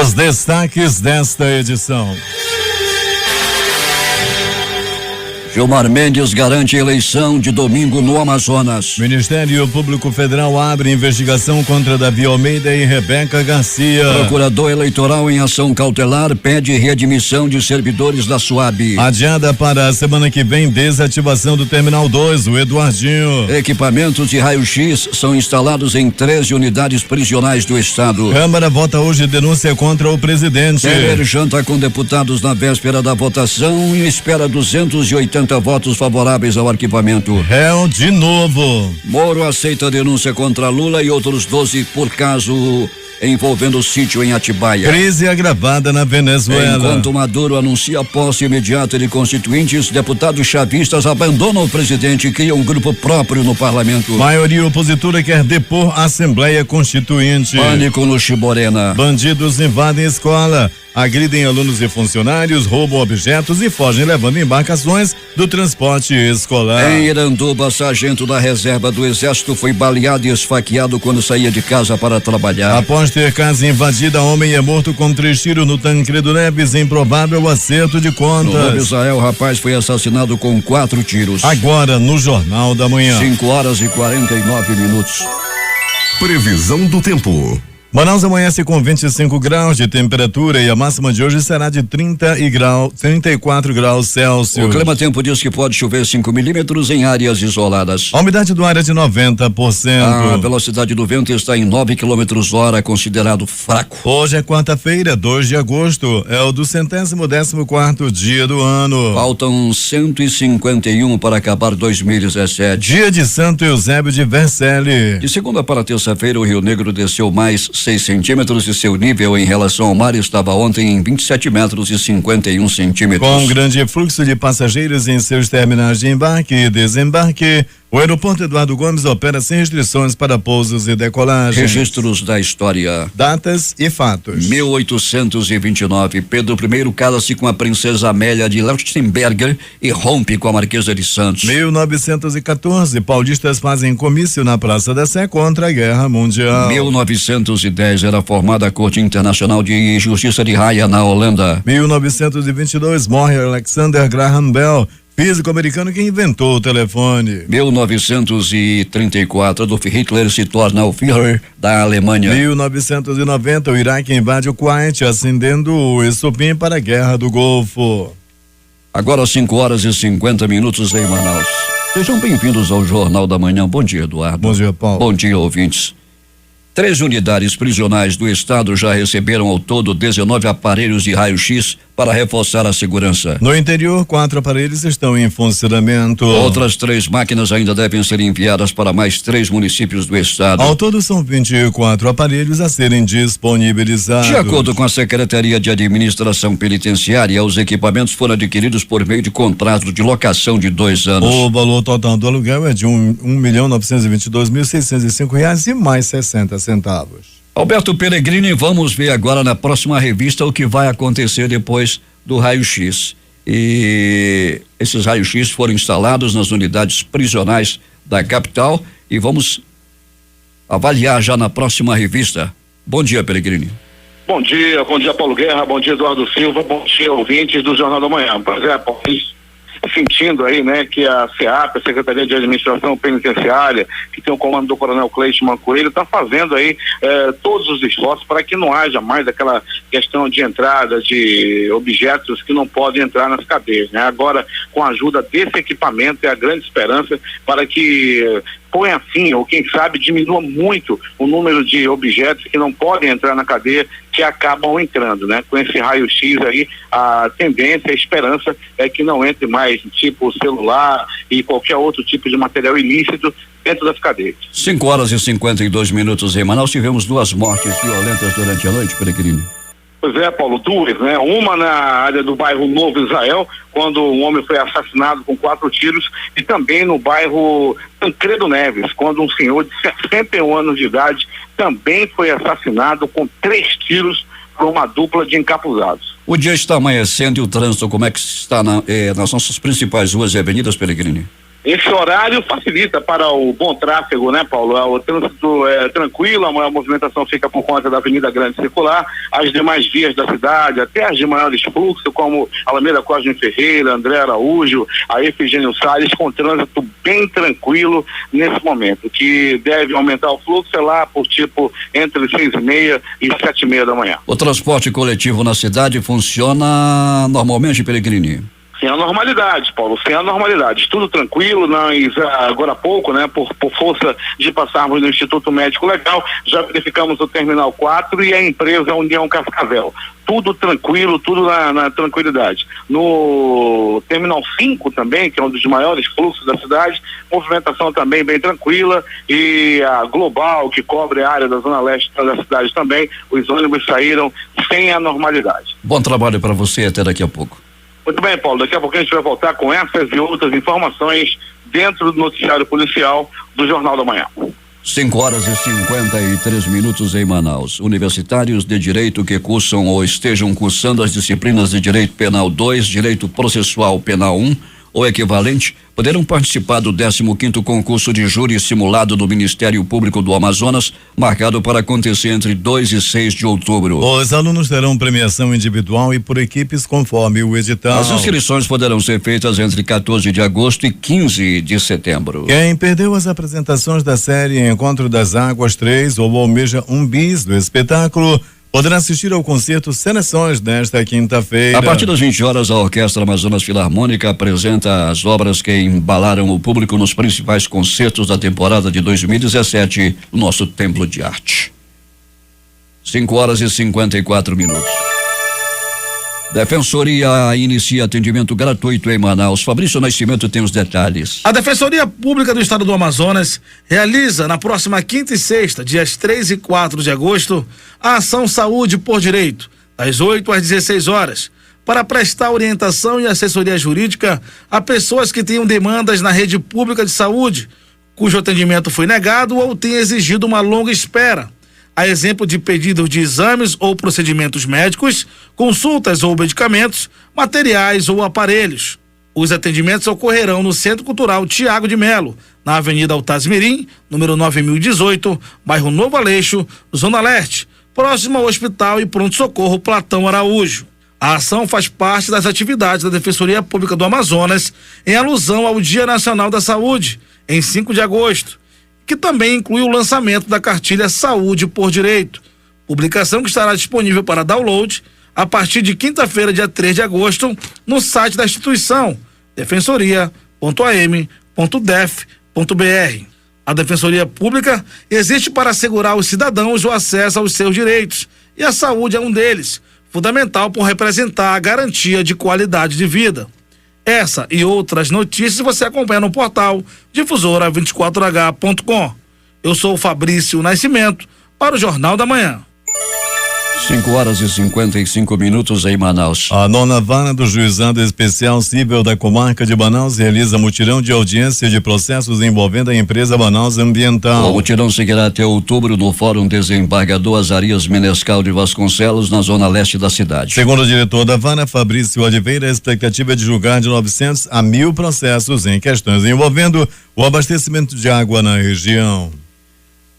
Os destaques desta edição. Gilmar Mendes garante eleição de domingo no Amazonas. Ministério Público Federal abre investigação contra Davi Almeida e Rebeca Garcia. Procurador eleitoral em ação cautelar pede readmissão de servidores da SUAB. Adiada para a semana que vem desativação do Terminal 2, o Eduardinho. Equipamentos de raio-x são instalados em 13 unidades prisionais do estado. Câmara vota hoje denúncia contra o presidente. Temer janta com deputados na véspera da votação e espera 280 votos favoráveis ao arquivamento. Réu de novo. Moro aceita denúncia contra Lula e outros 12 por caso envolvendo o sítio em Atibaia. Crise agravada na Venezuela. Enquanto Maduro anuncia a posse imediata de constituintes, deputados chavistas abandonam o presidente e criam um grupo próprio no parlamento. Maioria opositora quer depor a Assembleia Constituinte. Pânico no Chiborena. Bandidos invadem escola, agridem alunos e funcionários, roubam objetos e fogem levando embarcações do transporte escolar. Em Iranduba, sargento da reserva do Exército foi baleado e esfaqueado quando saía de casa para trabalhar. Após ter casa invadida, homem é morto com 3 tiros no Tancredo Neves, improvável acerto de contas. No Novo Israel, o rapaz foi assassinado com 4 tiros. Agora no Jornal da Manhã. 5h49. Previsão do tempo. Manaus amanhece com 25 graus de temperatura e a máxima de hoje será de 34 graus Celsius. O Clima Tempo diz que pode chover 5 milímetros em áreas isoladas. A umidade do ar é de 90%. A velocidade do vento está em 9 km/h, considerado fraco. Hoje é quarta-feira, 2 de agosto, é o 214º dia do ano. Faltam 151 para acabar 2017. Dia de Santo Eusébio de Vercelli. De segunda para terça-feira, o Rio Negro desceu mais 6 centímetros e seu nível em relação ao mar estava ontem em 27 metros e 51 centímetros. Com grande fluxo de passageiros em seus terminais de embarque e desembarque, o aeroporto Eduardo Gomes opera sem restrições para pousos e decolagens. Registros da história. Datas e fatos. 1829, Pedro I casa-se com a princesa Amélia de Leuchtenberger e rompe com a Marquesa de Santos. 1914, paulistas fazem comício na Praça da Sé contra a Guerra Mundial. 1910, era formada a Corte Internacional de Justiça de Haia, na Holanda. 1922, morre Alexander Graham Bell, físico americano que inventou o telefone. 1934, Adolf Hitler se torna o Führer da Alemanha. 1990, o Iraque invade o Kuwait, acendendo o estopim para a Guerra do Golfo. Agora 5h50 em Manaus. Sejam bem-vindos ao Jornal da Manhã. Bom dia, Eduardo. Bom dia, Paulo. Bom dia, ouvintes. 3 unidades prisionais do estado já receberam ao todo 19 aparelhos de raio-x para reforçar a segurança. No interior, 4 aparelhos estão em funcionamento. Outras 3 máquinas ainda devem ser enviadas para mais 3 municípios do estado. Ao todo são 24 aparelhos a serem disponibilizados. De acordo com a Secretaria de Administração Penitenciária, os equipamentos foram adquiridos por meio de contrato de locação de 2 anos. O valor total do aluguel é de R$1.922.605 e mais 60 centavos. Alberto Pellegrini, vamos ver agora na próxima revista o que vai acontecer depois do raio-x. E esses raios-x foram instalados nas unidades prisionais da capital e vamos avaliar já na próxima revista. Bom dia, Pellegrini. Bom dia, Paulo Guerra, bom dia, Eduardo Silva, bom dia, ouvintes do Jornal da Manhã. Pois é, sentindo aí, né, que a SEAP, a Secretaria de Administração Penitenciária, que tem o comando do Coronel Cleiton Coelho, está fazendo aí todos os esforços para que não haja mais aquela questão de entrada de objetos que não podem entrar nas cadeias, né? Agora, com a ajuda desse equipamento, é a grande esperança para que ponha fim, ou quem sabe diminua muito o número de objetos que não podem entrar na cadeia, que acabam entrando, né? Com esse raio-x aí, a tendência, a esperança é que não entre mais tipo celular e qualquer outro tipo de material ilícito dentro das cadeias. 5h52 em Manaus, tivemos 2 mortes violentas durante a noite, Pellegrini. Pois é, Paulo, 2, né? Uma na área do bairro Novo Israel, quando um homem foi assassinado com 4 tiros, e também no bairro Tancredo Neves, quando um senhor de 61 anos de idade também foi assassinado com 3 tiros por uma dupla de encapuzados. O dia está amanhecendo e o trânsito, como é que está nas nossas principais ruas e avenidas, Pellegrini? Esse horário facilita para o bom tráfego, né, Paulo? O trânsito é tranquilo, a movimentação fica por conta da Avenida Grande Circular, as demais vias da cidade, até as de maiores fluxos, como Alameda Cosme Ferreira, André Araújo, a Efigênio Salles, com trânsito bem tranquilo nesse momento. O que deve aumentar o fluxo é lá por entre 6h30 e 7h30 da manhã. O transporte coletivo na cidade funciona normalmente, Peregrini? Sem a normalidade, Paulo, sem a normalidade. Tudo tranquilo, nós agora há pouco, né, por força de passarmos no Instituto Médico Legal, já verificamos o Terminal 4 e a empresa União Cascavel. Tudo tranquilo, tudo na tranquilidade. No Terminal 5 também, que é um dos maiores fluxos da cidade, movimentação também bem tranquila, e a Global, que cobre a área da zona leste da cidade também, os ônibus saíram sem a normalidade. Bom trabalho para você, até daqui a pouco. Muito bem, Paulo, daqui a pouco a gente vai voltar com essas e outras informações dentro do noticiário policial do Jornal da Manhã. 5h53 em Manaus. Universitários de Direito que cursam ou estejam cursando as disciplinas de Direito Penal 2, Direito Processual Penal 1 ou equivalente, poderão participar do 15º concurso de júri simulado do Ministério Público do Amazonas, marcado para acontecer entre 2 e 6 de outubro. Os alunos terão premiação individual e por equipes conforme o edital. As inscrições poderão ser feitas entre 14 de agosto e 15 de setembro. Quem perdeu as apresentações da série Encontro das Águas 3 ou almeja um bis do espetáculo poderá assistir ao concerto Seleções nesta quinta-feira. A partir das 20 horas, a Orquestra Amazonas Filarmônica apresenta as obras que embalaram o público nos principais concertos da temporada de 2017 no nosso Templo de Arte. 5h54. Defensoria inicia atendimento gratuito em Manaus. Fabrício Nascimento tem os detalhes. A Defensoria Pública do Estado do Amazonas realiza na próxima quinta e sexta, dias 3 e 4 de agosto, a ação Saúde por Direito, das 8 às 16 horas, para prestar orientação e assessoria jurídica a pessoas que tenham demandas na rede pública de saúde, cujo atendimento foi negado ou tenha exigido uma longa espera. A exemplo de pedidos de exames ou procedimentos médicos, consultas ou medicamentos, materiais ou aparelhos. Os atendimentos ocorrerão no Centro Cultural Tiago de Melo, na Avenida Altazimirim, número 9018, bairro Novo Aleixo, Zona Leste, próximo ao Hospital e Pronto-Socorro Platão Araújo. A ação faz parte das atividades da Defensoria Pública do Amazonas em alusão ao Dia Nacional da Saúde, em 5 de agosto. Que também inclui o lançamento da cartilha Saúde por Direito, publicação que estará disponível para download a partir de quinta-feira, dia 3 de agosto, no site da instituição, defensoria.am.def.br. A Defensoria Pública existe para assegurar aos cidadãos o acesso aos seus direitos, e a saúde é um deles, fundamental por representar a garantia de qualidade de vida. Essa e outras notícias você acompanha no portal difusora24h.com. Eu sou o Fabrício Nascimento para o Jornal da Manhã. 5h55 em Manaus. A 9ª Vara do Juizado Especial Cível da Comarca de Manaus realiza mutirão de audiência de processos envolvendo a empresa Manaus Ambiental. O mutirão seguirá até outubro no Fórum Desembargador Azarias Menescal de Vasconcelos, na zona leste da cidade. Segundo o diretor da Vara, Fabrício Oliveira, a expectativa é de julgar de 900 a 1.000 processos em questões envolvendo o abastecimento de água na região.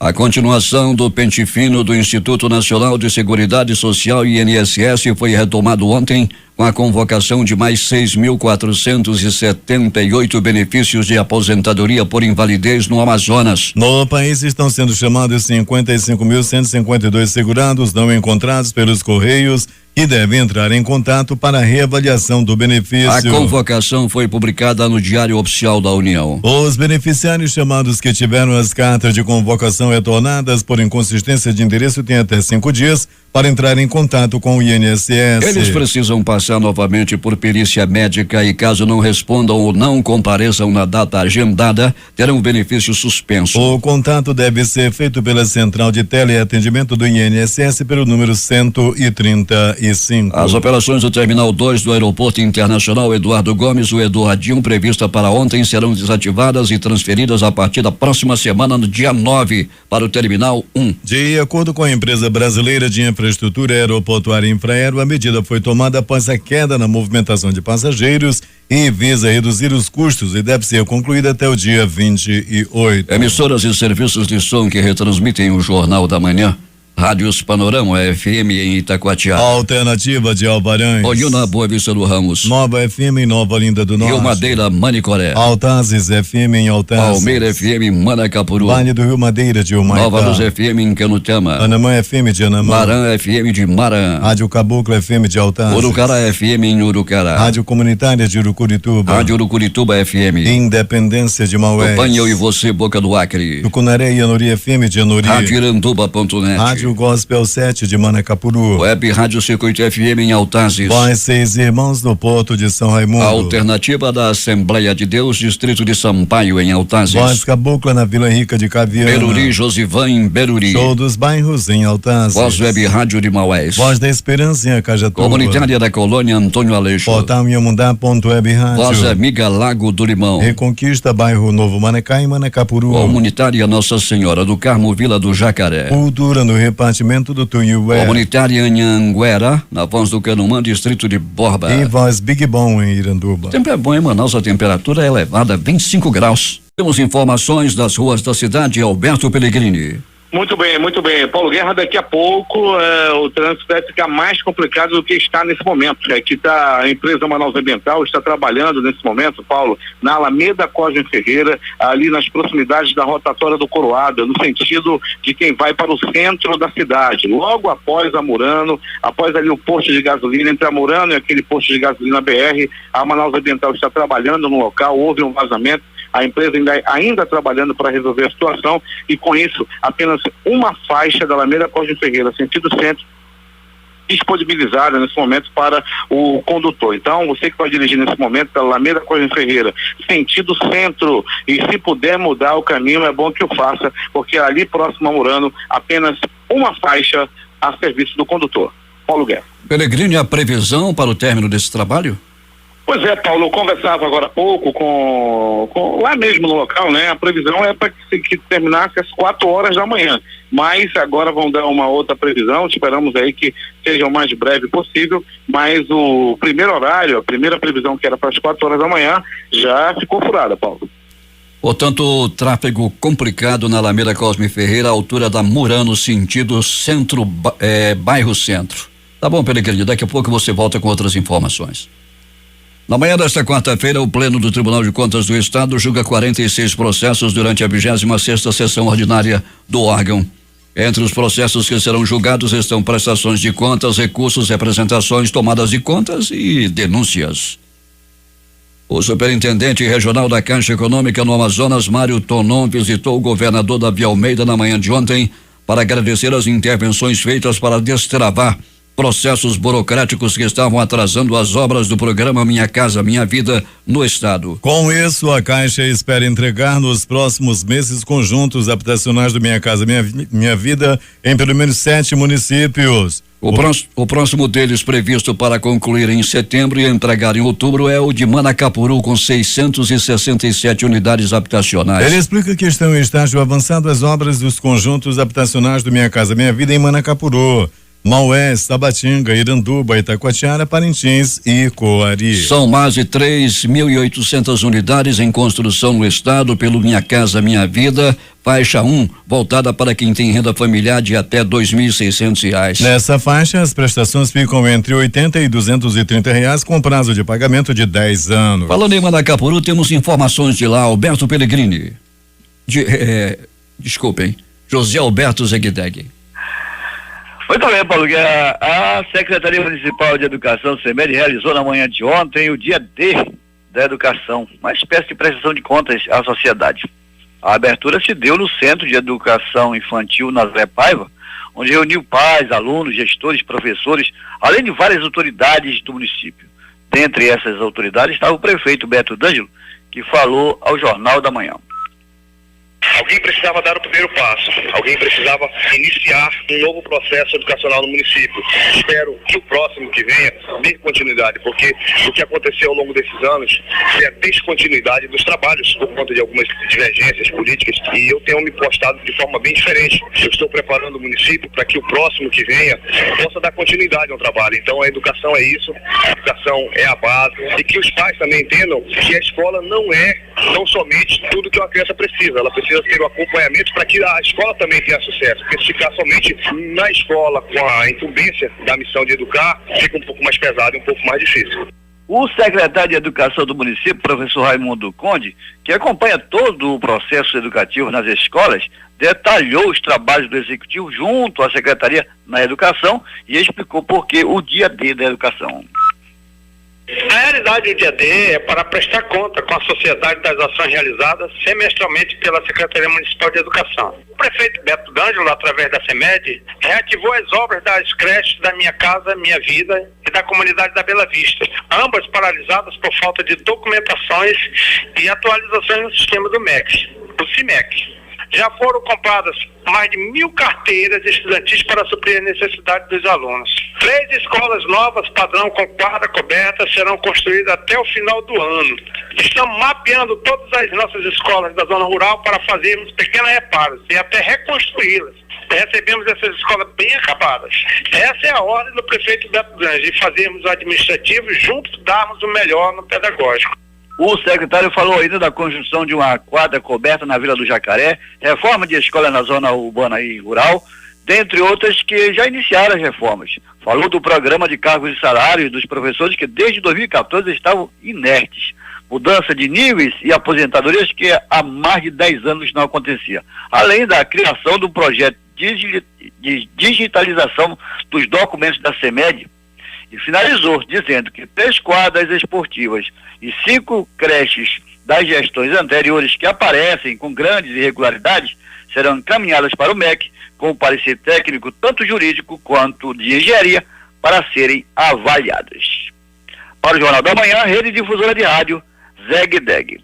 A continuação do pente fino do Instituto Nacional de Seguridade Social, INSS, foi retomado ontem com a convocação de mais 6.478 benefícios de aposentadoria por invalidez no Amazonas. No país estão sendo chamados 55.152 segurados não encontrados pelos Correios e devem entrar em contato para a reavaliação do benefício. A convocação foi publicada no Diário Oficial da União. Os beneficiários chamados que tiveram as cartas de convocação retornadas por inconsistência de endereço têm até 5 dias para entrar em contato com o INSS. Eles precisam passar novamente por perícia médica e, caso não respondam ou não compareçam na data agendada, terão o benefício suspenso. O contato deve ser feito pela central de teleatendimento do INSS pelo número 135. As operações do Terminal 2 do Aeroporto Internacional Eduardo Gomes, o Eduardinho, prevista para ontem, serão desativadas e transferidas a partir da próxima semana, no dia 9, para o Terminal 1. De acordo com a empresa brasileira de infraestrutura aeroportuária Infraero, a medida foi tomada após a queda na movimentação de passageiros e visa reduzir os custos e deve ser concluída até o dia 28. Emissoras e serviços de som que retransmitem o Jornal da Manhã. Rádios Panorama FM em Itacoatiá. Alternativa de Alvarães. Olhuna, Boa Vista do Ramos. Nova FM em Nova Olinda do Norte. Rio Madeira, Manicoré. Altazes FM em Altazes. Palmeira FM em Manacapuru. Vale do Rio Madeira de Humaitá. Nova Luz FM em Canutama. Anamã FM de Anamã. Marã FM de Marã. Rádio Caboclo FM de Altazes. Urucará FM em Urucará. Rádio Comunitária de Urucurituba. Rádio Urucurituba FM. Independência de Maués. Tupanha Eu e Você, Boca do Acre. Tucunaré e Anori FM de Anori. Rádio Iranduba.net. Rádio Gospel 7 de Manacapuru. Web Rádio Circuito FM em Altazes. Voz 6 Irmãos no Porto de São Raimundo. Alternativa da Assembleia de Deus, Distrito de Sampaio em Altazes. Voz Cabocla na Vila Rica de Caviana. Beruri, Josivan em Beruri. Show dos Bairros em Altazes. Voz Web Rádio de Maués. Voz da Esperança em Acajatuba. Comunitária da Colônia Antônio Aleixo. Portal Inhamundá.web Rádio. Voz Amiga Lago do Limão. Reconquista Bairro Novo Manacá e Manacapuru. Comunitária Nossa Senhora do Carmo, Vila do Jacaré. Cultura no repartimento do Tunhué. Comunitária Anhanguera, na Voz do Canumã, Distrito de Borba. E Voz Big Bom em Iranduba. O tempo é bom em Manaus, a temperatura é elevada, 25 graus. Temos informações das ruas da cidade, Alberto Pellegrini. Muito bem, muito bem. Paulo Guerra, daqui a pouco o trânsito vai ficar mais complicado do que está nesse momento. Aqui está a empresa Manaus Ambiental, está trabalhando nesse momento, Paulo, na Alameda Cosme Ferreira, ali nas proximidades da rotatória do Coroado, no sentido de quem vai para o centro da cidade. Logo após a Murano, após ali o posto de gasolina, entre a Murano e aquele posto de gasolina BR, a Manaus Ambiental está trabalhando no local, houve um vazamento. A empresa ainda trabalhando para resolver a situação e com isso apenas uma faixa da Alameda Cosme Ferreira, sentido centro, disponibilizada nesse momento para o condutor. Então, você que vai dirigir nesse momento pela Alameda Cosme Ferreira, sentido centro, e se puder mudar o caminho, é bom que o faça, porque ali próximo a Murano, apenas uma faixa a serviço do condutor. Paulo Guerra. Pellegrini, a previsão para o término desse trabalho? Pois é, Paulo, eu conversava agora há pouco com lá mesmo no local, né? A previsão é para que terminasse às 4 horas da manhã, mas agora vão dar uma outra previsão, esperamos aí que seja o mais breve possível, mas o primeiro horário, a primeira previsão que era para as 4 horas da manhã, já ficou furada, Paulo. Portanto, tráfego complicado na Alameda Cosme Ferreira, altura da Murano, sentido centro, bairro centro. Tá bom, Pellegrini, daqui a pouco você volta com outras informações. Na manhã desta quarta-feira, o Pleno do Tribunal de Contas do Estado julga 46 processos durante a 26ª sessão ordinária do órgão. Entre os processos que serão julgados estão prestações de contas, recursos, representações, tomadas de contas e denúncias. O superintendente regional da Caixa Econômica no Amazonas, Mário Tonon, visitou o governador Davi Almeida na manhã de ontem para agradecer as intervenções feitas para destravar processos burocráticos que estavam atrasando as obras do programa Minha Casa Minha Vida no estado. Com isso, a Caixa espera entregar nos próximos meses conjuntos habitacionais do Minha Casa Minha Vida em pelo menos 7 municípios. O próximo deles previsto para concluir em setembro e entregar em outubro é o de Manacapuru, com 667 unidades habitacionais. Ele explica que estão em estágio avançado as obras dos conjuntos habitacionais do Minha Casa Minha Vida em Manacapuru, Maués, Tabatinga, Iranduba, Itacoatiara, Parintins e Coari. São mais de 3.800 unidades em construção no estado pelo Minha Casa Minha Vida, faixa 1, voltada para quem tem renda familiar de até R$2.600. Nessa faixa, as prestações ficam entre R$80 e R$230 com prazo de pagamento de 10 anos. Falando em Manacapuru, temos informações de lá, Alberto Pellegrini. Desculpem, José Alberto Zegdeg. Muito bem, Paulo Guerra. A Secretaria Municipal de Educação, SEMED, realizou na manhã de ontem o dia D da educação, uma espécie de prestação de contas à sociedade. A abertura se deu no Centro de Educação Infantil Nazaré Paiva, onde reuniu pais, alunos, gestores, professores, além de várias autoridades do município. Dentre essas autoridades estava o prefeito Beto D'Angelo, que falou ao Jornal da Manhã. Alguém precisava dar o primeiro passo, alguém precisava iniciar um novo processo educacional no município. Espero que o próximo que venha dê continuidade, porque o que aconteceu ao longo desses anos é a descontinuidade dos trabalhos por conta de algumas divergências políticas, e eu tenho me postado de forma bem diferente. Eu estou preparando o município para que o próximo que venha possa dar continuidade ao trabalho. Então a educação é isso, educação é a base e que os pais também entendam que a escola não é tão somente tudo que uma criança precisa. Ela precisa ter o acompanhamento para que a escola também tenha sucesso. Porque se ficar somente na escola com a incumbência da missão de educar, fica um pouco mais pesado e um pouco mais difícil. O secretário de Educação do município, professor Raimundo Conde, que acompanha todo o processo educativo nas escolas, detalhou os trabalhos do Executivo junto à Secretaria na Educação e explicou por que o dia D da educação. A realidade do dia D é para prestar conta com a sociedade das ações realizadas semestralmente pela Secretaria Municipal de Educação. O prefeito Beto D'Angelo, através da CEMED, reativou as obras das creches da Minha Casa Minha Vida e da comunidade da Bela Vista, ambas paralisadas por falta de documentações e atualizações no sistema do MEC, o CIMEC. Já foram compradas mais de 1.000 carteiras estudantis para suprir a necessidade dos alunos. 3 escolas novas, padrão com quadra coberta, serão construídas até o final do ano. Estamos mapeando todas as nossas escolas da zona rural para fazermos pequenos reparos e até reconstruí-las. Recebemos essas escolas bem acabadas. Essa é a ordem do prefeito Beto D'Angelo, de fazermos o administrativo juntos, darmos o melhor no pedagógico. O secretário falou ainda da construção de uma quadra coberta na Vila do Jacaré, reforma de escola na zona urbana e rural, dentre outras que já iniciaram as reformas. Falou do programa de cargos e salários dos professores que desde 2014 estavam inertes. Mudança de níveis e aposentadorias que há mais de 10 anos não acontecia. Além da criação do projeto de digitalização dos documentos da CEMED, e finalizou dizendo que 3 quadras esportivas e 5 creches das gestões anteriores que aparecem com grandes irregularidades serão encaminhadas para o MEC com o parecer técnico, tanto jurídico quanto de engenharia, para serem avaliadas. Para o Jornal da Manhã, Rede Difusora de Rádio, Zeg Deg.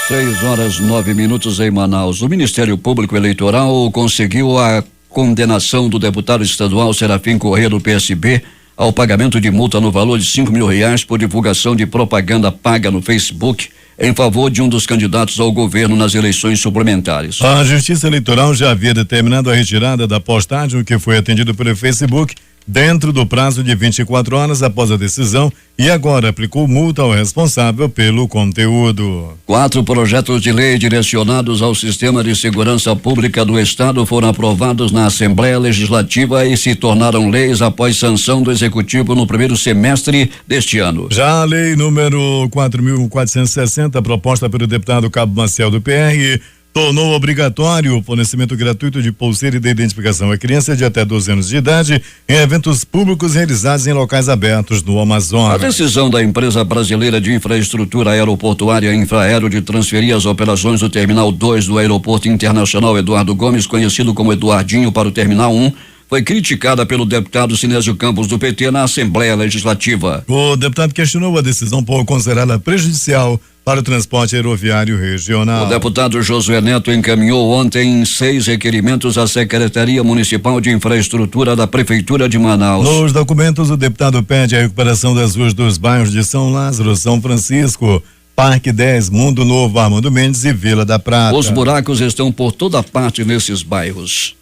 6h09 em Manaus. O Ministério Público Eleitoral conseguiu a condenação do deputado estadual Serafim Corrêa do PSB ao pagamento de multa no valor de R$5.000 por divulgação de propaganda paga no Facebook em favor de um dos candidatos ao governo nas eleições suplementares. A Justiça Eleitoral já havia determinado a retirada da postagem, que foi atendido pelo Facebook, dentro do prazo de 24 horas após a decisão, e agora aplicou multa ao responsável pelo conteúdo. 4 projetos de lei direcionados ao Sistema de Segurança Pública do Estado foram aprovados na Assembleia Legislativa e se tornaram leis após sanção do Executivo no primeiro semestre deste ano. Já a lei número 4.460, proposta pelo deputado Cabo Maciel do PR, tornou obrigatório o fornecimento gratuito de pulseira de identificação a crianças de até 12 anos de idade em eventos públicos realizados em locais abertos no Amazonas. A decisão da empresa brasileira de infraestrutura aeroportuária Infraero de transferir as operações do Terminal 2 do Aeroporto Internacional Eduardo Gomes, conhecido como Eduardinho, para o Terminal 1, foi criticada pelo deputado Sinésio Campos do PT na Assembleia Legislativa. O deputado questionou a decisão por considerá-la prejudicial para o transporte aeroviário regional. O deputado Josué Neto encaminhou ontem 6 requerimentos à Secretaria Municipal de Infraestrutura da Prefeitura de Manaus. Nos documentos, o deputado pede a recuperação das ruas dos bairros de São Lázaro, São Francisco, Parque 10, Mundo Novo, Armando Mendes e Vila da Prata. Os buracos estão por toda parte nesses bairros.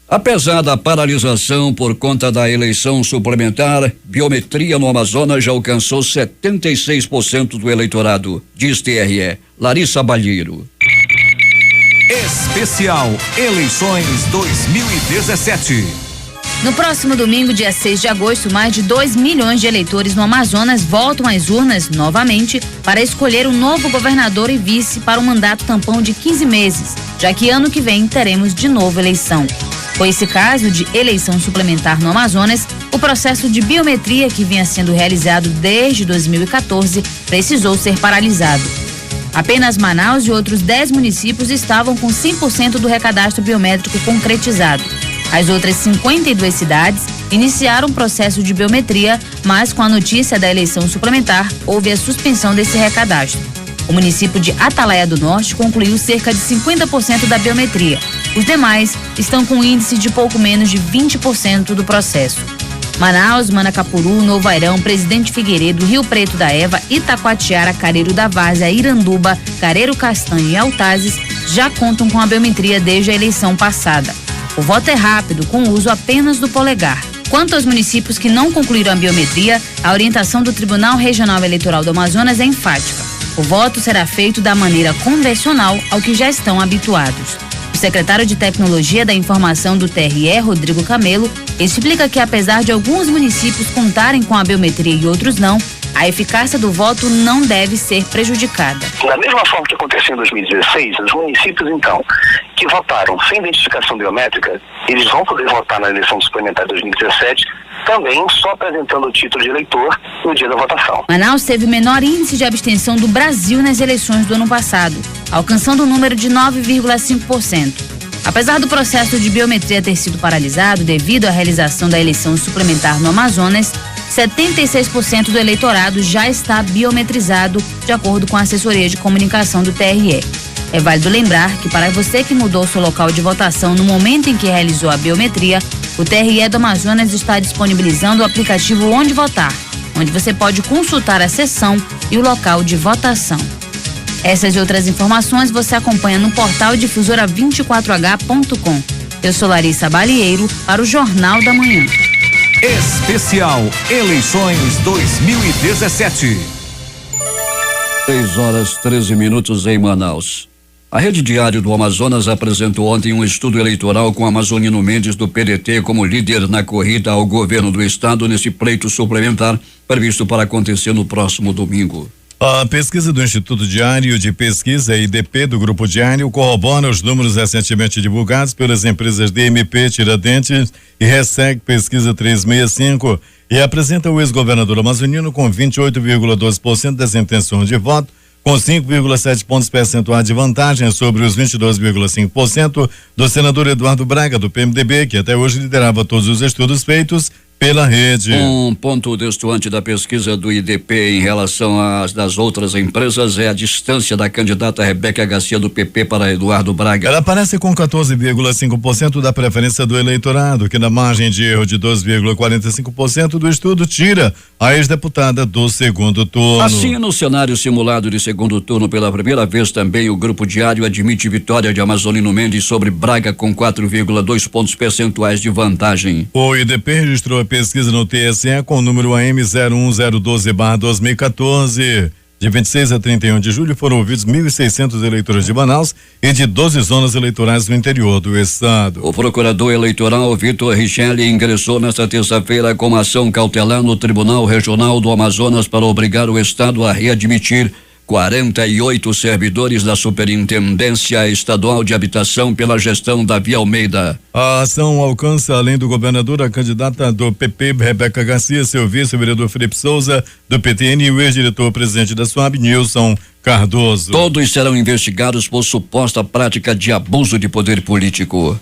Apesar da paralisação por conta da eleição suplementar, biometria no Amazonas já alcançou 76% do eleitorado, diz TRE. Larissa Balheiro. Especial Eleições 2017. No próximo domingo, dia 6 de agosto, mais de 2 milhões de eleitores no Amazonas voltam às urnas novamente para escolher um novo governador e vice para um mandato tampão de 15 meses, já que ano que vem teremos de novo eleição. Com esse caso de eleição suplementar no Amazonas, o processo de biometria que vinha sendo realizado desde 2014 precisou ser paralisado. Apenas Manaus e outros 10 municípios estavam com 100% do recadastro biométrico concretizado. As outras 52 cidades iniciaram o processo de biometria, mas com a notícia da eleição suplementar, houve a suspensão desse recadastro. O município de Atalaia do Norte concluiu cerca de 50% da biometria. Os demais estão com índice de pouco menos de 20% do processo. Manaus, Manacapuru, Novo Airão, Presidente Figueiredo, Rio Preto da Eva, Itacoatiara, Careiro da Várzea, Iranduba, Careiro Castanho e Altazes já contam com a biometria desde a eleição passada. O voto é rápido, com o uso apenas do polegar. Quanto aos municípios que não concluíram a biometria, a orientação do Tribunal Regional Eleitoral do Amazonas é enfática. O voto será feito da maneira convencional ao que já estão habituados. O secretário de Tecnologia da Informação do TRE, Rodrigo Camelo, explica que apesar de alguns municípios contarem com a biometria e outros não, a eficácia do voto não deve ser prejudicada. Da mesma forma que aconteceu em 2016, os municípios, então, que votaram sem identificação biométrica, eles vão poder votar na eleição suplementar de 2017, também só apresentando o título de eleitor no dia da votação. Manaus teve o menor índice de abstenção do Brasil nas eleições do ano passado, alcançando um número de 9,5%. Apesar do processo de biometria ter sido paralisado devido à realização da eleição suplementar no Amazonas, 76% do eleitorado já está biometrizado, de acordo com a assessoria de comunicação do TRE. É válido lembrar que para você que mudou seu local de votação no momento em que realizou a biometria, o TRE do Amazonas está disponibilizando o aplicativo Onde Votar, onde você pode consultar a sessão e o local de votação. Essas e outras informações você acompanha no portal difusora24h.com. Eu sou Larissa Balieiro para o Jornal da Manhã. Especial Eleições 2017. 6h13 em Manaus. A Rede Diário do Amazonas apresentou ontem um estudo eleitoral com Amazonino Mendes do PDT como líder na corrida ao governo do estado nesse pleito suplementar previsto para acontecer no próximo domingo. A pesquisa do Instituto Diário de Pesquisa IDP do Grupo Diário corrobora os números recentemente divulgados pelas empresas DMP, Tiradentes e Reseg Pesquisa 365 e apresenta o ex-governador amazonino com 28,12% das intenções de voto, com 5,7 pontos percentuais de vantagem sobre os 22,5% do senador Eduardo Braga, do PMDB, que até hoje liderava todos os estudos feitos pela rede. Um ponto destoante da pesquisa do IDP em relação às das outras empresas é a distância da candidata Rebeca Garcia do PP para Eduardo Braga. Ela aparece com 14,5% da preferência do eleitorado, que na margem de erro de 2,45% do estudo tira a ex-deputada do segundo turno. Assim, no cenário simulado de segundo turno pela primeira vez também o Grupo Diário admite vitória de Amazonino Mendes sobre Braga com 4,2 pontos percentuais de vantagem. O IDP registrou pesquisa no TSE com o número AM 01012/2014. De 26 a 31 de julho foram ouvidos 1.600 eleitores de Manaus e de 12 zonas eleitorais do interior do estado. O procurador eleitoral Vitor Richelli ingressou nesta terça-feira com uma ação cautelar no Tribunal Regional do Amazonas para obrigar o estado a readmitir 48 servidores da Superintendência Estadual de Habitação pela gestão Davi Almeida. A ação alcança, além do governador, a candidata do PP, Rebeca Garcia, seu vice, o vereador Felipe Souza, do PTN, e o ex-diretor-presidente da SUAB, Nilson Cardoso. Todos serão investigados por suposta prática de abuso de poder político.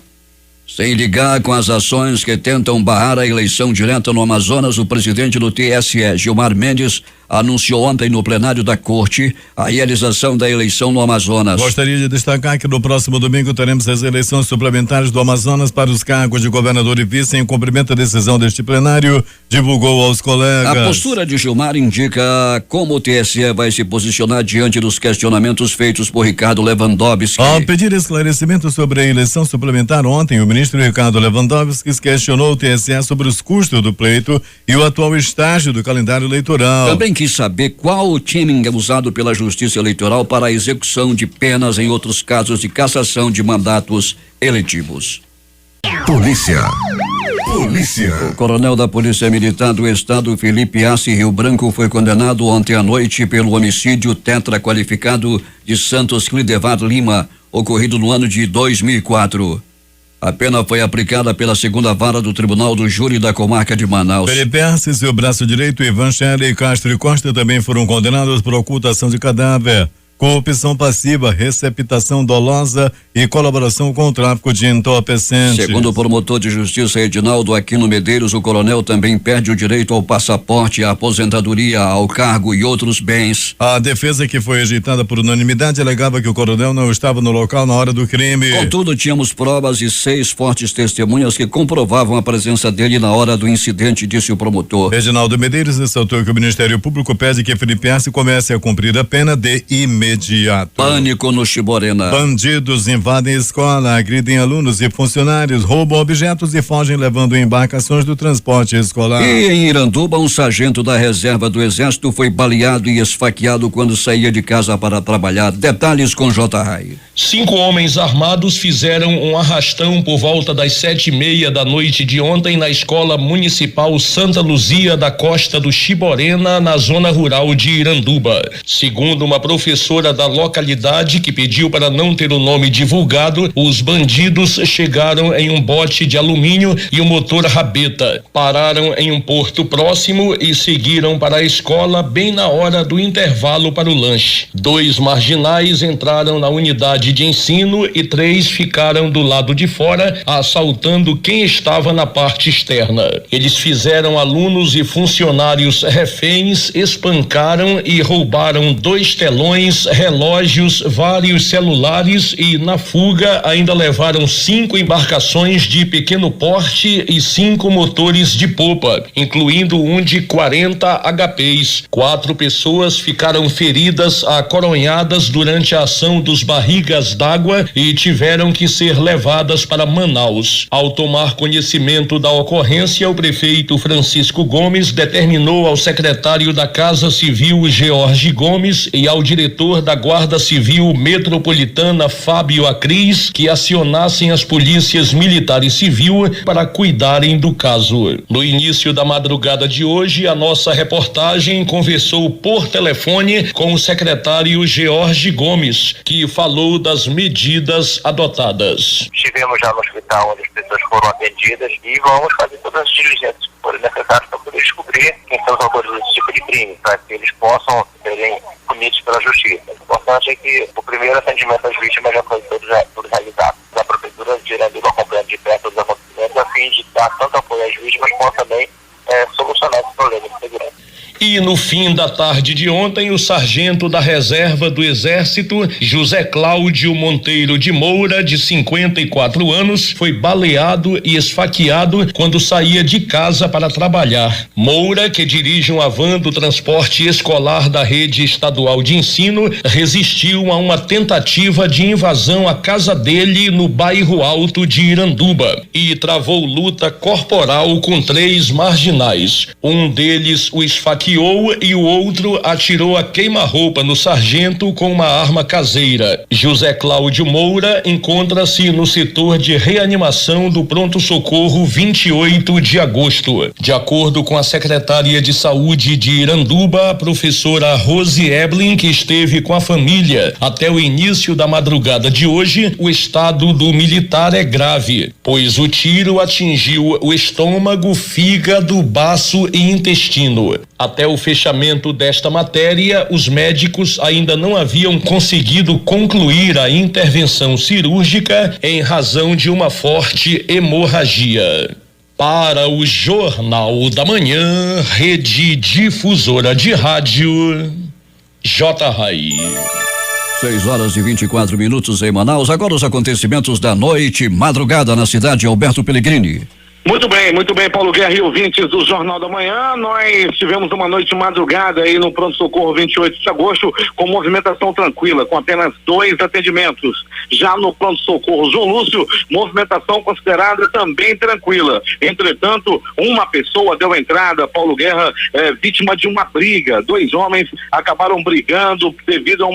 Sem ligar com as ações que tentam barrar a eleição direta no Amazonas, o presidente do TSE, Gilmar Mendes, anunciou ontem no plenário da Corte a realização da eleição no Amazonas. Gostaria de destacar que no próximo domingo teremos as eleições suplementares do Amazonas para os cargos de governador e vice em cumprimento à decisão deste plenário, divulgou aos colegas. A postura de Gilmar indica como o TSE vai se posicionar diante dos questionamentos feitos por Ricardo Lewandowski. Ao pedir esclarecimento sobre a eleição suplementar ontem, o ministro Ricardo Lewandowski questionou o TSE sobre os custos do pleito e o atual estágio do calendário eleitoral. Também quis saber qual o timing usado pela Justiça Eleitoral para a execução de penas em outros casos de cassação de mandatos eletivos. Polícia. O coronel da Polícia Militar do Estado, Felipe Assi Rio Branco, foi condenado ontem à noite pelo homicídio tetraqualificado de Santos Clidevar Lima, ocorrido no ano de 2004. A pena foi aplicada pela segunda vara do Tribunal do Júri da Comarca de Manaus. Felipe Assi e seu braço direito, Ivan Shelley Castro e Costa, também foram condenados por ocultação de cadáver, corrupção passiva, receptação dolosa e colaboração com o tráfico de entorpecentes. Segundo o promotor de justiça Edinaldo Aquino Medeiros, o coronel também perde o direito ao passaporte, à aposentadoria, ao cargo e outros bens. A defesa, que foi rejeitada por unanimidade, alegava que o coronel não estava no local na hora do crime. Contudo, tínhamos provas e 6 fortes testemunhas que comprovavam a presença dele na hora do incidente, disse o promotor. Edinaldo Medeiros ressaltou que o Ministério Público pede que Felipe Assi comece a cumprir a pena de imediato. imediato. Pânico no Chiborena. Bandidos invadem escola, agridem alunos e funcionários, roubam objetos e fogem levando embarcações do transporte escolar. E em Iranduba, um sargento da reserva do Exército foi baleado e esfaqueado quando saía de casa para trabalhar. Detalhes com J. Rai. 5 homens armados fizeram um arrastão por volta das 7:30 da noite de ontem na Escola Municipal Santa Luzia da Costa do Chiborena, na zona rural de Iranduba. Segundo uma professora da localidade que pediu para não ter o nome divulgado, os bandidos chegaram em um bote de alumínio e um motor rabeta. Pararam em um porto próximo e seguiram para a escola bem na hora do intervalo para o lanche. 2 marginais entraram na unidade de ensino e 3 ficaram do lado de fora, assaltando quem estava na parte externa. Eles fizeram alunos e funcionários reféns, espancaram e roubaram 2 telões, relógios, vários celulares e, na fuga, ainda levaram 5 embarcações de pequeno porte e 5 motores de popa, incluindo um de 40 HPs. 4 pessoas ficaram feridas acoronhadas durante a ação dos barrigas d'água e tiveram que ser levadas para Manaus. Ao tomar conhecimento da ocorrência, o prefeito Francisco Gomes determinou ao secretário da Casa Civil, George Gomes, e ao diretor da Guarda Civil Metropolitana, Fábio Acris, que acionassem as polícias militar e civil para cuidarem do caso. No início da madrugada de hoje, a nossa reportagem conversou por telefone com o secretário George Gomes, que falou das medidas adotadas. Estivemos já no hospital onde as pessoas foram atendidas e vamos fazer todas as diligências que forem necessárias para poder descobrir quem são os autores desse tipo de crime, para que eles possam serem punidos pela justiça. O importante é que o primeiro atendimento das vítimas já foi tudo realizado. A Prefeitura de Iranduba acompanhando de perto os acontecimentos a fim de dar tanto apoio às vítimas como também solucionar esse problema de segurança. E no fim da tarde de ontem, o sargento da reserva do Exército, José Cláudio Monteiro de Moura, de 54 anos, foi baleado e esfaqueado quando saía de casa para trabalhar. Moura, que dirige uma van do transporte escolar da rede estadual de ensino, resistiu a uma tentativa de invasão à casa dele no bairro Alto de Iranduba e travou luta corporal com 3 marginais. Um deles o esfaqueou e o outro atirou a queima-roupa no sargento com uma arma caseira. José Cláudio Moura encontra-se no setor de reanimação do pronto-socorro 28 de agosto. De acordo com a secretária de saúde de Iranduba, a professora Rose Eblin, que esteve com a família até o início da madrugada de hoje, o estado do militar é grave, pois o tiro atingiu o estômago, fígado, baço e intestino. Até o fechamento desta matéria, os médicos ainda não haviam conseguido concluir a intervenção cirúrgica em razão de uma forte hemorragia. Para o Jornal da Manhã, Rede Difusora de Rádio, J. Rai. 6:24 em Manaus. Agora os acontecimentos da noite, madrugada na cidade, Alberto Pellegrini. Muito bem, Paulo Guerra e ouvintes do Jornal da Manhã. Nós tivemos uma noite madrugada aí no pronto-socorro 28 de agosto com movimentação tranquila, com apenas 2 atendimentos. Já no pronto-socorro João Lúcio, movimentação considerada também tranquila. Entretanto, uma pessoa deu entrada, Paulo Guerra, vítima de uma briga. 2 homens acabaram brigando devido a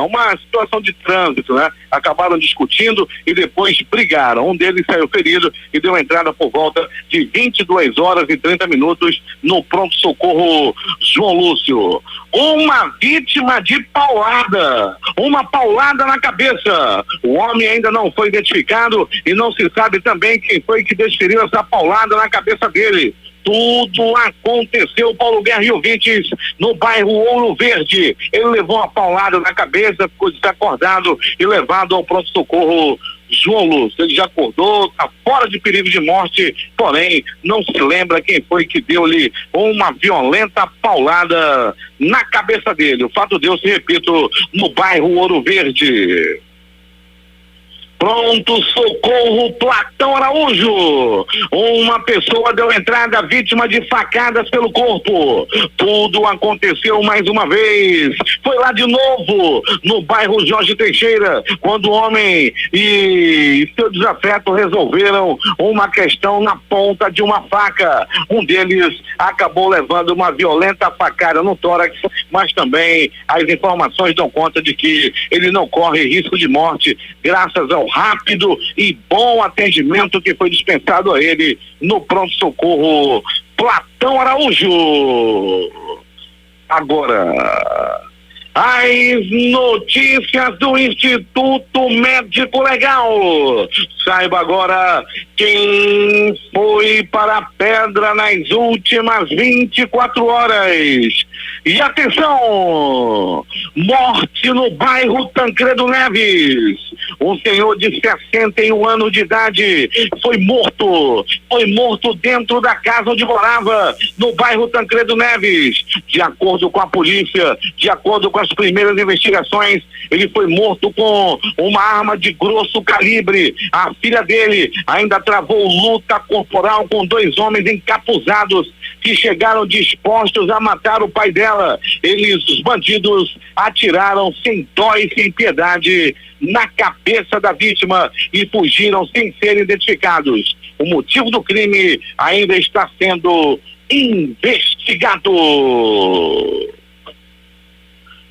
uma situação de trânsito, né? Acabaram discutindo e depois brigaram. Um deles saiu ferido e deu entrada por volta de 22h30 no pronto-socorro João Lúcio. Uma vítima de paulada, uma paulada na cabeça. O homem ainda não foi identificado e não se sabe também quem foi que desferiu essa paulada na cabeça dele. Tudo aconteceu, Paulo Guerra e ouvintes, no bairro Ouro Verde. Ele levou uma paulada na cabeça, ficou desacordado e levado ao pronto-socorro João Lúcio. Ele já acordou, está fora de perigo de morte, porém não se lembra quem foi que deu-lhe uma violenta paulada na cabeça dele. O fato deu-se, repito, no bairro Ouro Verde. Pronto socorro, Platão Araújo. Uma pessoa deu entrada vítima de facadas pelo corpo. Tudo aconteceu mais uma vez. Foi lá de novo, no bairro Jorge Teixeira, quando o homem e seu desafeto resolveram uma questão na ponta de uma faca. Um deles acabou levando uma violenta facada no tórax, mas também as informações dão conta de que ele não corre risco de morte, graças ao rápido e bom atendimento que foi dispensado a ele no pronto-socorro Platão Araújo. Agora, as notícias do Instituto Médico Legal. Saiba agora quem foi para a pedra nas últimas 24 horas. E atenção! Morte no bairro Tancredo Neves. Um senhor de 61 anos de idade foi morto dentro da casa onde morava, no bairro Tancredo Neves. De acordo com a polícia, de acordo com as primeiras investigações, ele foi morto com uma arma de grosso calibre. A filha dele ainda travou luta corporal com 2 homens encapuzados que chegaram dispostos a matar o pai dela. Os bandidos, atiraram sem dó e sem piedade na cabeça da vítima e fugiram sem serem identificados. O motivo do crime ainda está sendo investigado.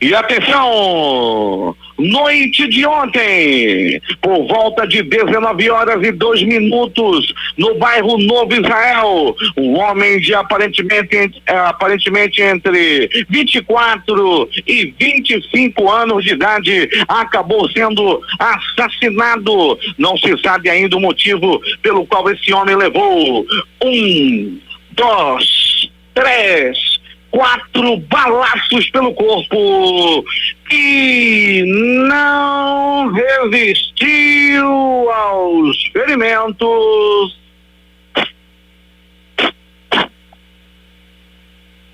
E atenção, noite de ontem, por volta de 19h02, no bairro Novo Israel, um homem de aparentemente entre 24 e 25 anos de idade acabou sendo assassinado. Não se sabe ainda o motivo pelo qual esse homem levou 1, 2, 3, 4 balaços pelo corpo e não resistiu aos ferimentos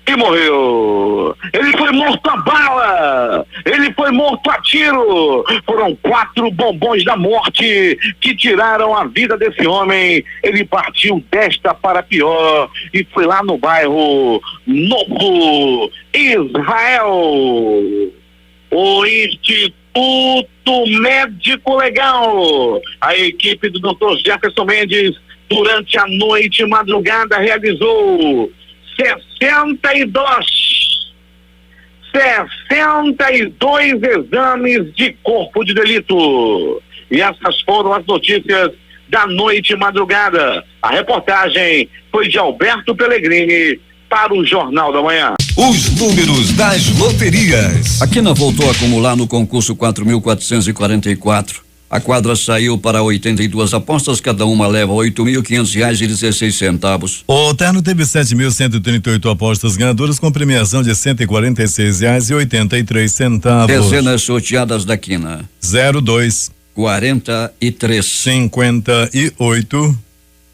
e morreu. Ele foi morto a bala, ele foi morto a tiro. Foram 4 bombons da morte que tiraram a vida desse homem. Ele partiu desta para pior e foi lá no bairro Novo Israel. O Instituto Médico Legal, a equipe do Dr. Jefferson Mendes, durante a noite e madrugada, realizou 62 exames de corpo de delito. E essas foram as notícias da noite e madrugada. A reportagem foi de Alberto Pellegrini para o Jornal da Manhã. Os números das loterias. A Quina voltou a acumular no concurso 4.444. A quadra saiu para 82 apostas, cada uma leva R$8.500,16. O terno teve 7.138 apostas ganhadoras com premiação de R$146,83. Dezenas sorteadas da Quina: 02, 43, 58,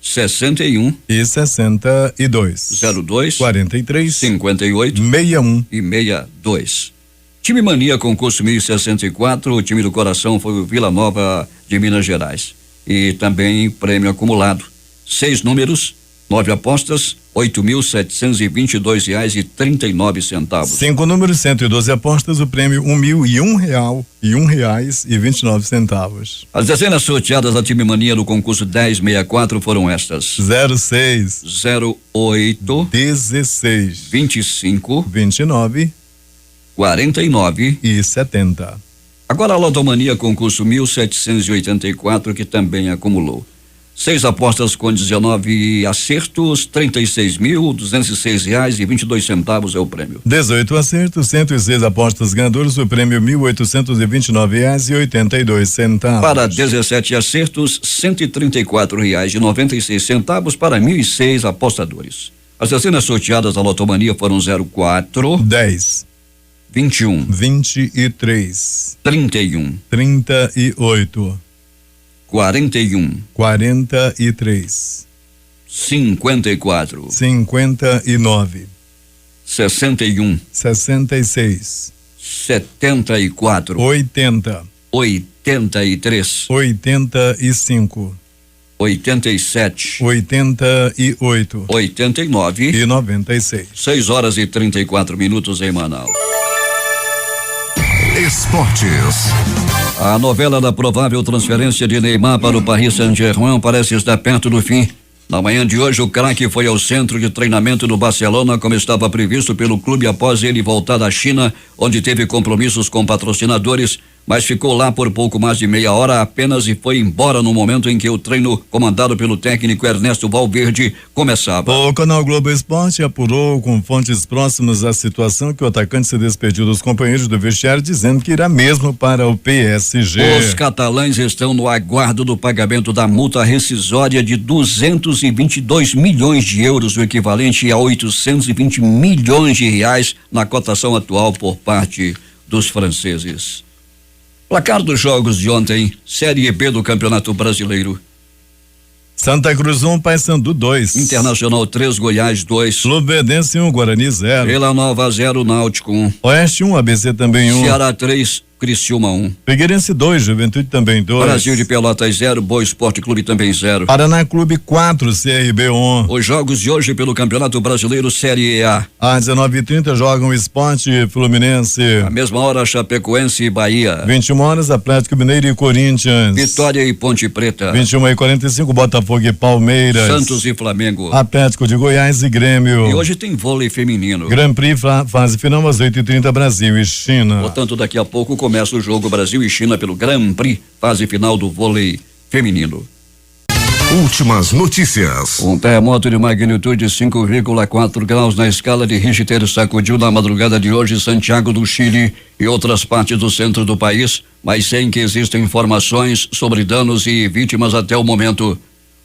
61 e 62, 02, 43, 58, 61 e 62. Time Mania, concurso 1064, o time do coração foi o Vila Nova de Minas Gerais. E também prêmio acumulado: 6 números, 9 apostas, R$8.722,39. 5 números, 112 apostas, o prêmio R$1.001,29. As dezenas sorteadas da Time Mania no concurso 1064 foram estas: 06, 08, 16, 25, 29 49 e 70. Agora a Lotomania, concurso 1784, que também acumulou 6 apostas com 19 acertos, R$36.206,22 é o prêmio. 18 acertos, 106 apostas ganhadoras, o prêmio R$1.829,82. Para 17 acertos, R$134,96 para 1.006 apostadores. As dezenas sorteadas da Lotomania foram 04, 10, 21, 23, 31, 38, 41, 43, 54, 59, 61, 66, 74, 80, 83. 85. 87. 88. 89. E 96. 6h34 em Manaus. Esportes. A novela da provável transferência de Neymar para o Paris Saint-Germain parece estar perto do fim. Na manhã de hoje, o craque foi ao centro de treinamento do Barcelona, como estava previsto pelo clube após ele voltar da China, onde teve compromissos com patrocinadores, mas ficou lá por pouco mais de meia hora apenas e foi embora no momento em que o treino comandado pelo técnico Ernesto Valverde começava. O canal Globo Esporte apurou com fontes próximas à situação que o atacante se despediu dos companheiros do vestiário, dizendo que irá mesmo para o PSG. Os catalães estão no aguardo do pagamento da multa rescisória de 222 milhões de euros, o equivalente a 820 milhões de reais na cotação atual por parte dos franceses. Placar dos jogos de ontem, Série B do Campeonato Brasileiro. Santa Cruz 1, Paysandu 2. Internacional 3, Goiás 2. Luverdense 1, Guarani 0. Vila Nova 0, Náutico 1. Oeste 1, ABC também 1. Ceará 3, Criciúma 1. Figueirense 2, Juventude também 2. Brasil de Pelotas 0, Boa Esporte Clube também 0. Paraná Clube 4, CRB 1. Os jogos de hoje pelo Campeonato Brasileiro Série A. Às 19h30 jogam Sport Fluminense. À mesma hora, Chapecoense e Bahia. 21 horas, Atlético Mineiro e Corinthians. Vitória e Ponte Preta. 21h45, Botafogo e Palmeiras. Santos e Flamengo. Atlético de Goiás e Grêmio. E hoje tem vôlei feminino. Grand Prix, fase final às 8h30, Brasil e China. Portanto, daqui a pouco começa o jogo Brasil e China pelo Grand Prix, fase final do vôlei feminino. Últimas notícias. Um terremoto de magnitude 5,4 graus na escala de Richter sacudiu na madrugada de hoje Santiago do Chile e outras partes do centro do país, mas sem que existam informações sobre danos e vítimas até o momento.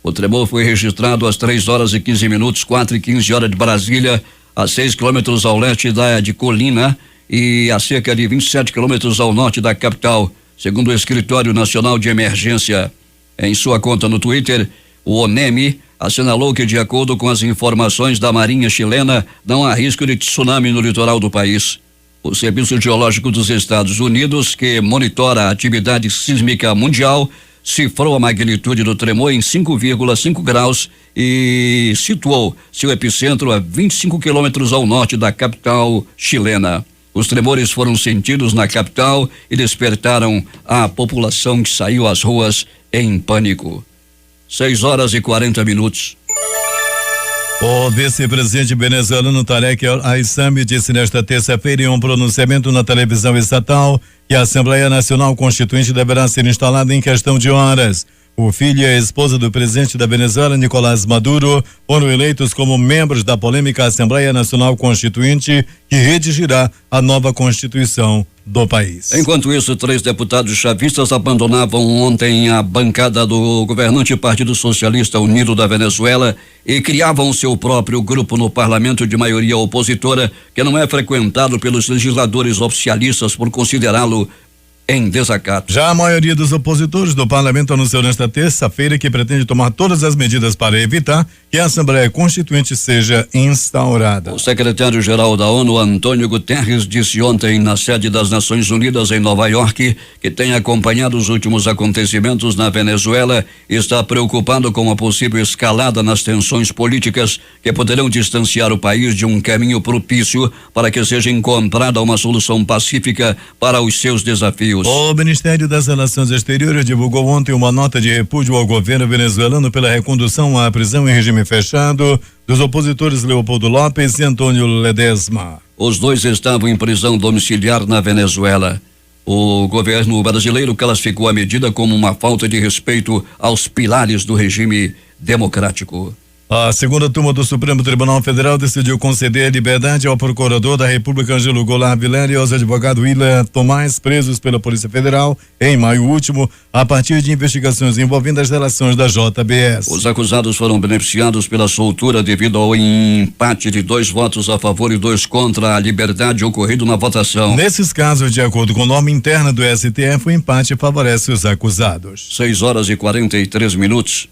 O tremor foi registrado às 3h15, 4h15 hora de Brasília, a 6 quilômetros ao leste de Colina e a cerca de 27 quilômetros ao norte da capital, segundo o Escritório Nacional de Emergência. Em sua conta no Twitter, o ONEMI assinalou que, de acordo com as informações da Marinha chilena, não há risco de tsunami no litoral do país. O Serviço Geológico dos Estados Unidos, que monitora a atividade sísmica mundial, cifrou a magnitude do tremor em 5,5 graus e situou seu epicentro a 25 quilômetros ao norte da capital chilena. Os tremores foram sentidos na capital e despertaram a população que saiu às ruas em pânico. 6h40. O vice-presidente venezuelano Tarek El-Aissami disse nesta terça-feira em um pronunciamento na televisão estatal que a Assembleia Nacional Constituinte deverá ser instalada em questão de horas. O filho e a esposa do presidente da Venezuela, Nicolás Maduro, foram eleitos como membros da polêmica Assembleia Nacional Constituinte, que redigirá a nova Constituição do país. Enquanto isso, 3 deputados chavistas abandonavam ontem a bancada do governante Partido Socialista Unido da Venezuela e criavam seu próprio grupo no parlamento de maioria opositora, que não é frequentado pelos legisladores oficialistas por considerá-lo em desacato. Já a maioria dos opositores do parlamento anunciou nesta terça-feira que pretende tomar todas as medidas para evitar que a Assembleia Constituinte seja instaurada. O secretário-geral da ONU, Antônio Guterres, disse ontem na sede das Nações Unidas em Nova York que tem acompanhado os últimos acontecimentos na Venezuela e está preocupado com a possível escalada nas tensões políticas que poderão distanciar o país de um caminho propício para que seja encontrada uma solução pacífica para os seus desafios. O Ministério das Relações Exteriores divulgou ontem uma nota de repúdio ao governo venezuelano pela recondução à prisão em regime fechado dos opositores Leopoldo Lopes e Antônio Ledesma. Os dois estavam em prisão domiciliar na Venezuela. O governo brasileiro classificou a medida como uma falta de respeito aos pilares do regime democrático. A segunda turma do Supremo Tribunal Federal decidiu conceder liberdade ao procurador da República Ângelo Goulart Vilela e aos advogados William Tomás, presos pela Polícia Federal em maio último, a partir de investigações envolvendo as relações da JBS. Os acusados foram beneficiados pela soltura devido ao empate de 2 votos a favor e 2 contra a liberdade ocorrido na votação. Nesses casos, de acordo com norma interna do STF, o empate favorece os acusados. 6h43.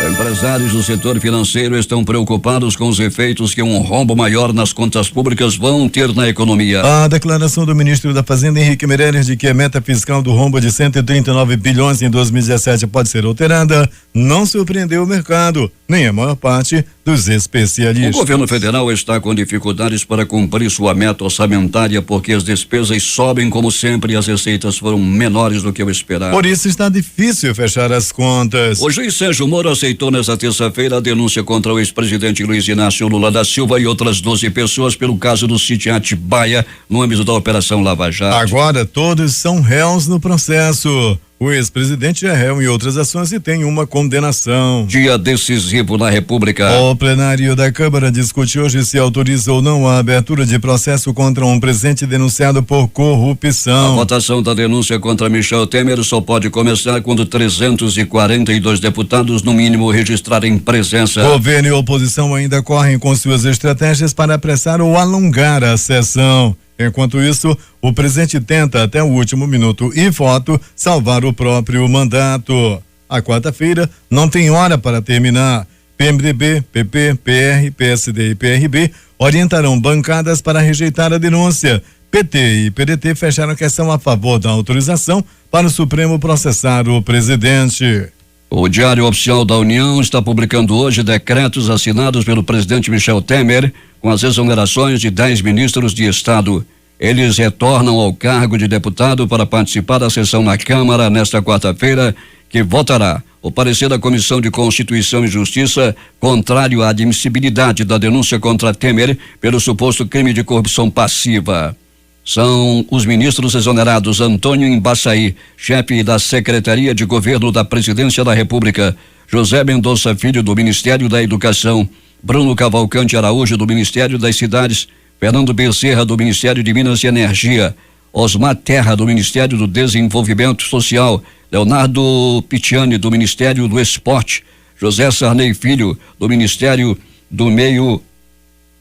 Empresários do setor financeiro estão preocupados com os efeitos que um rombo maior nas contas públicas vão ter na economia. A declaração do ministro da Fazenda, Henrique Meirelles, de que a meta fiscal do rombo de 139 bilhões em 2017 pode ser alterada, não surpreendeu o mercado, nem a maior parte dos especialistas. O governo federal está com dificuldades para cumprir sua meta orçamentária porque as despesas sobem como sempre e as receitas foram menores do que o esperado. Por isso está difícil fechar as contas. O juiz Sérgio Moro aceitou nesta terça-feira a denúncia contra o ex-presidente Luiz Inácio Lula da Silva e outras 12 pessoas pelo caso do sítio Atibaia, no âmbito da Operação Lava Jato. Agora todos são réus no processo. O ex-presidente é réu em outras ações e tem uma condenação. Dia decisivo na República. O plenário da Câmara discute hoje se autoriza ou não a abertura de processo contra um presidente denunciado por corrupção. A votação da denúncia contra Michel Temer só pode começar quando 342 deputados, no mínimo, registrarem presença. Governo e oposição ainda correm com suas estratégias para apressar ou alongar a sessão. Enquanto isso, o presidente tenta até o último minuto e voto salvar o próprio mandato. A quarta-feira não tem hora para terminar. PMDB, PP, PR, PSD e PRB orientarão bancadas para rejeitar a denúncia. PT e PDT fecharam a questão a favor da autorização para o Supremo processar o presidente. O Diário Oficial da União está publicando hoje decretos assinados pelo presidente Michel Temer com as exonerações de 10 ministros de Estado. Eles retornam ao cargo de deputado para participar da sessão na Câmara nesta quarta-feira, que votará o parecer da Comissão de Constituição e Justiça contrário à admissibilidade da denúncia contra Temer pelo suposto crime de corrupção passiva. São os ministros exonerados Antônio Embaçaí, chefe da Secretaria de Governo da Presidência da República, José Mendonça Filho, do Ministério da Educação, Bruno Cavalcante Araújo, do Ministério das Cidades, Fernando Bezerra, do Ministério de Minas e Energia, Osmar Terra, do Ministério do Desenvolvimento Social, Leonardo Picciani, do Ministério do Esporte, José Sarney Filho, do Ministério do Meio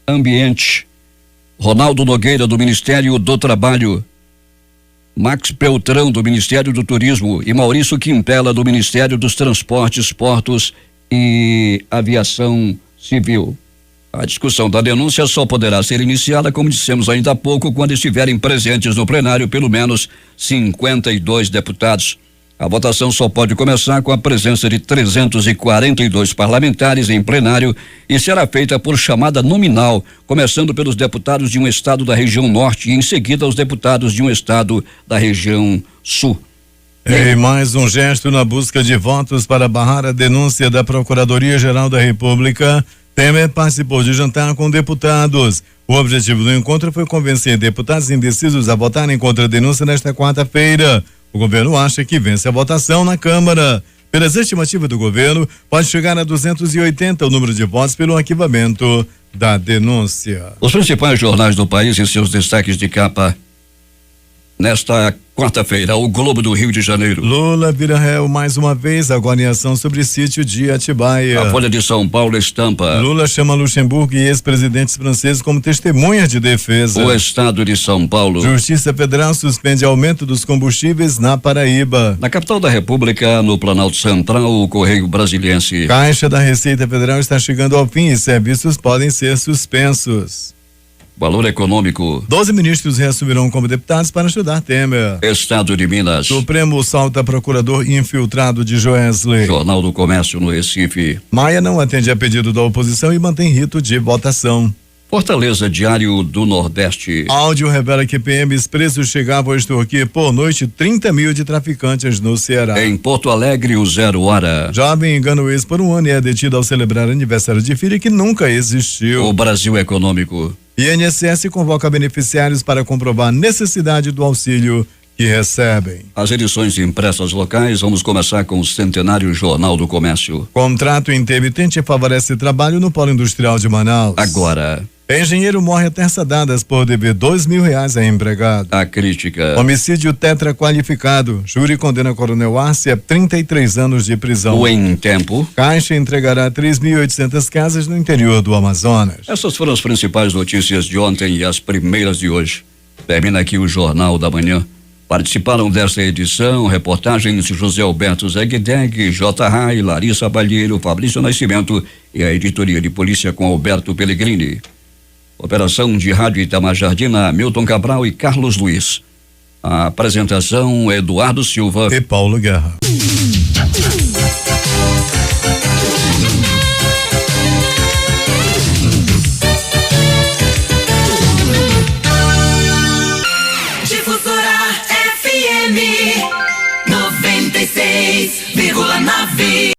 Ambiente, Ronaldo Nogueira, do Ministério do Trabalho, Max Beltrão, do Ministério do Turismo e Maurício Quintela, do Ministério dos Transportes, Portos e Aviação Civil. A discussão da denúncia só poderá ser iniciada, como dissemos ainda há pouco, quando estiverem presentes no plenário pelo menos 52 deputados. A votação só pode começar com a presença de 342 parlamentares em plenário e será feita por chamada nominal, começando pelos deputados de um estado da região norte e em seguida os deputados de um estado da região sul. E mais um gesto na busca de votos para barrar a denúncia da Procuradoria-Geral da República. Temer participou de jantar com deputados. O objetivo do encontro foi convencer deputados indecisos a votarem contra a denúncia nesta quarta-feira. O governo acha que vence a votação na Câmara. Pelas estimativas do governo, pode chegar a 280 o número de votos pelo arquivamento da denúncia. Os principais jornais do país e seus destaques de capa nesta quarta-feira, o Globo do Rio de Janeiro. Lula vira réu mais uma vez, agora em ação sobre sítio de Atibaia. A Folha de São Paulo estampa. Lula chama Luxemburgo e ex-presidentes franceses como testemunhas de defesa. O Estado de São Paulo. Justiça Federal suspende aumento dos combustíveis na Paraíba. Na capital da República, no Planalto Central, o Correio Brasiliense. Caixa da Receita Federal está chegando ao fim e serviços podem ser suspensos. Valor econômico. 12 ministros reassumirão como deputados para ajudar Temer. Estado de Minas. Supremo solta procurador infiltrado de Joesley. Jornal do Comércio no Recife. Maia não atende a pedido da oposição e mantém rito de votação. Fortaleza, Diário do Nordeste. Áudio revela que PMs presos chegavam a extorquir por noite 30 mil de traficantes no Ceará. Em Porto Alegre, o 0 hora. Jovem engana o ex por um ano e é detido ao celebrar aniversário de filha que nunca existiu. O Brasil Econômico. INSS convoca beneficiários para comprovar a necessidade do auxílio que recebem. As edições impressas locais, vamos começar com o centenário Jornal do Comércio. Contrato intermitente favorece trabalho no polo industrial de Manaus. Agora. Engenheiro morre a terça dadas por dever R$2.000 a empregado. A crítica. Homicídio tetraqualificado. Júri condena Coronel Arce a 33 anos de prisão. O Em Tempo. Caixa entregará 3.800 casas no interior do Amazonas. Essas foram as principais notícias de ontem e as primeiras de hoje. Termina aqui o Jornal da Manhã. Participaram desta edição reportagens de José Alberto Zegdeg, J. Rai, Larissa Balheiro, Fabrício Nascimento e a editoria de polícia com Alberto Pellegrini. Operação de Rádio Itamajardina, Milton Cabral e Carlos Luiz. A apresentação, Eduardo Silva e Paulo Guerra.